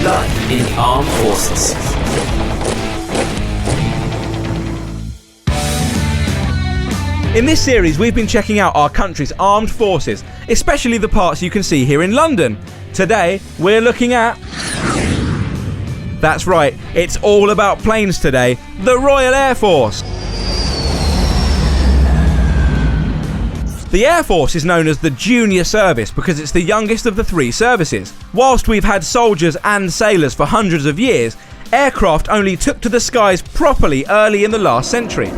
Life in the Armed Forces. In this series, we've been checking out our country's armed forces, especially the parts you can see here in London. Today, we're looking at... That's right, it's all about planes today, the Royal Air Force. The Air Force is known as the junior service because it's the youngest of the three services. Whilst we've had soldiers and sailors for hundreds of years, aircraft only took to the skies properly early in the last century.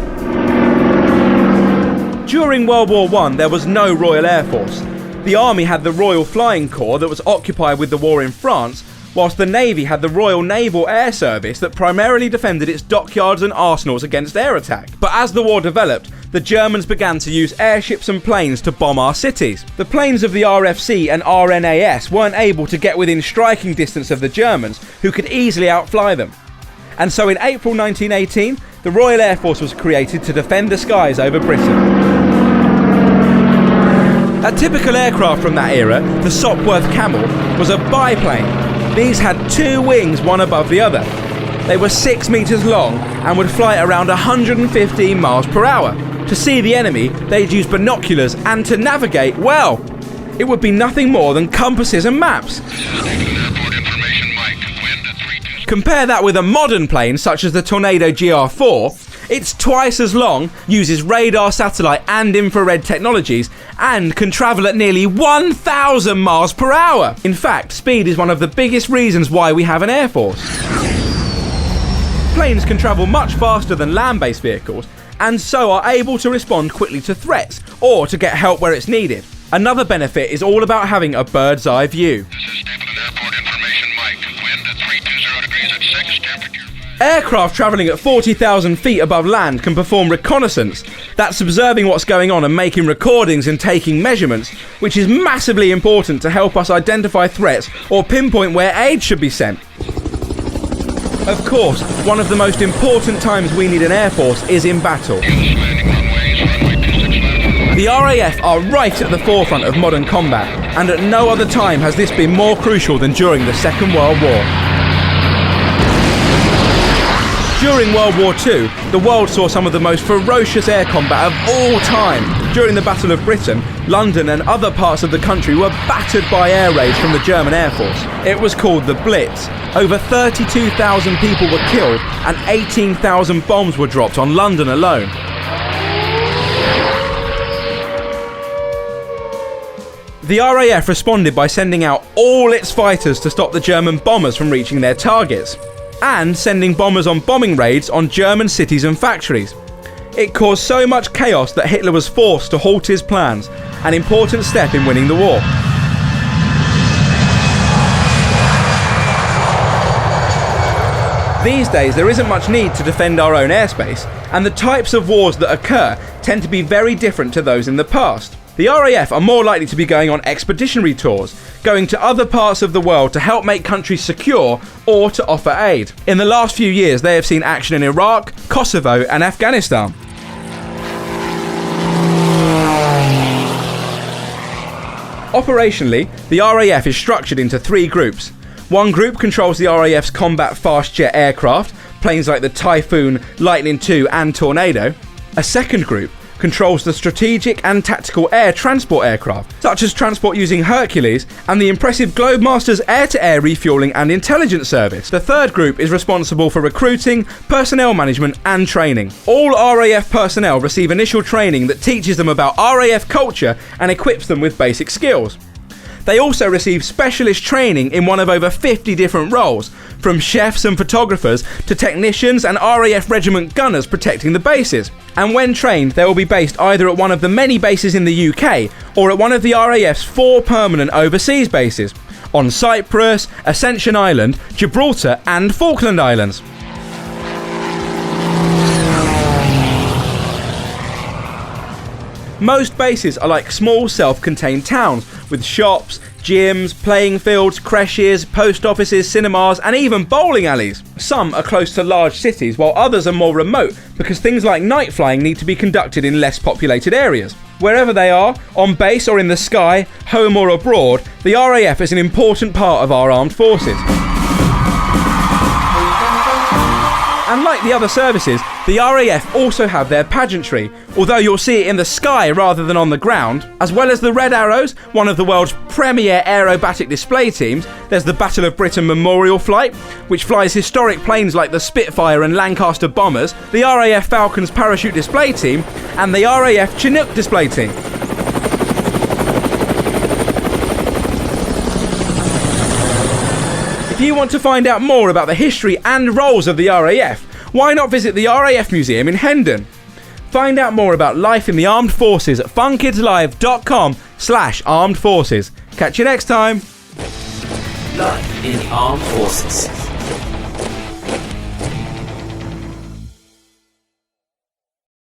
During World War I, there was no Royal Air Force. The Army had the Royal Flying Corps that was occupied with the war in France, whilst the Navy had the Royal Naval Air Service that primarily defended its dockyards and arsenals against air attack. But as the war developed, the Germans began to use airships and planes to bomb our cities. The planes of the RFC and RNAS weren't able to get within striking distance of the Germans, who could easily outfly them. And so in April 1918, the Royal Air Force was created to defend the skies over Britain. A typical aircraft from that era, the Sopwith Camel, was a biplane. These had two wings, one above the other. They were 6 meters long and would fly at around 115 miles per hour. To see the enemy, they'd use binoculars, and to navigate, well, it would be nothing more than compasses and maps. Compare that with a modern plane such as the Tornado GR4. It's twice as long, uses radar, satellite and infrared technologies, and can travel at nearly 1,000 miles per hour. In fact, speed is one of the biggest reasons why we have an air force. Planes can travel much faster than land-based vehicles, and so are able to respond quickly to threats, or to get help where it's needed. Another benefit is all about having a bird's eye view. Aircraft travelling at 40,000 feet above land can perform reconnaissance. That's observing what's going on and making recordings and taking measurements, which is massively important to help us identify threats or pinpoint where aid should be sent. Of course, one of the most important times we need an air force is in battle. The RAF are right at the forefront of modern combat, and at no other time has this been more crucial than during the Second World War. During World War II, the world saw some of the most ferocious air combat of all time. During the Battle of Britain, London and other parts of the country were battered by air raids from the German Air Force. It was called the Blitz. Over 32,000 people were killed and 18,000 bombs were dropped on London alone. The RAF responded by sending out all its fighters to stop the German bombers from reaching their targets, and sending bombers on bombing raids on German cities and factories. It caused so much chaos that Hitler was forced to halt his plans, an important step in winning the war. These days, there isn't much need to defend our own airspace, and the types of wars that occur tend to be very different to those in the past. The RAF are more likely to be going on expeditionary tours, going to other parts of the world to help make countries secure or to offer aid. In the last few years, they have seen action in Iraq, Kosovo and Afghanistan. Operationally, the RAF is structured into three groups. One group controls the RAF's combat fast jet aircraft, planes like the Typhoon, Lightning II and Tornado. A second group controls the strategic and tactical air transport aircraft, such as transport using Hercules and the impressive Globemaster's air-to-air refuelling and intelligence service. The third group is responsible for recruiting, personnel management and training. All RAF personnel receive initial training that teaches them about RAF culture and equips them with basic skills. They also receive specialist training in one of over 50 different roles, from chefs and photographers to technicians and RAF regiment gunners protecting the bases. And when trained, they will be based either at one of the many bases in the UK or at one of the RAF's 4 permanent overseas bases, on Cyprus, Ascension Island, Gibraltar and Falkland Islands. Most bases are like small self-contained towns with shops, gyms, playing fields, creches, post offices, cinemas and even bowling alleys. Some are close to large cities while others are more remote because things like night flying need to be conducted in less populated areas. Wherever they are, on base or in the sky, home or abroad, the RAF is an important part of our armed forces. And like the other services, the RAF also have their pageantry, although you'll see it in the sky rather than on the ground. As well as the Red Arrows, one of the world's premier aerobatic display teams, there's the Battle of Britain Memorial Flight, which flies historic planes like the Spitfire and Lancaster bombers, the RAF Falcons parachute display team, and the RAF Chinook display team. If you want to find out more about the history and roles of the RAF, why not visit the RAF Museum in Hendon? Find out more about life in the armed forces at funkidslive.com/armed forces. Catch you next time. Life in the Armed Forces.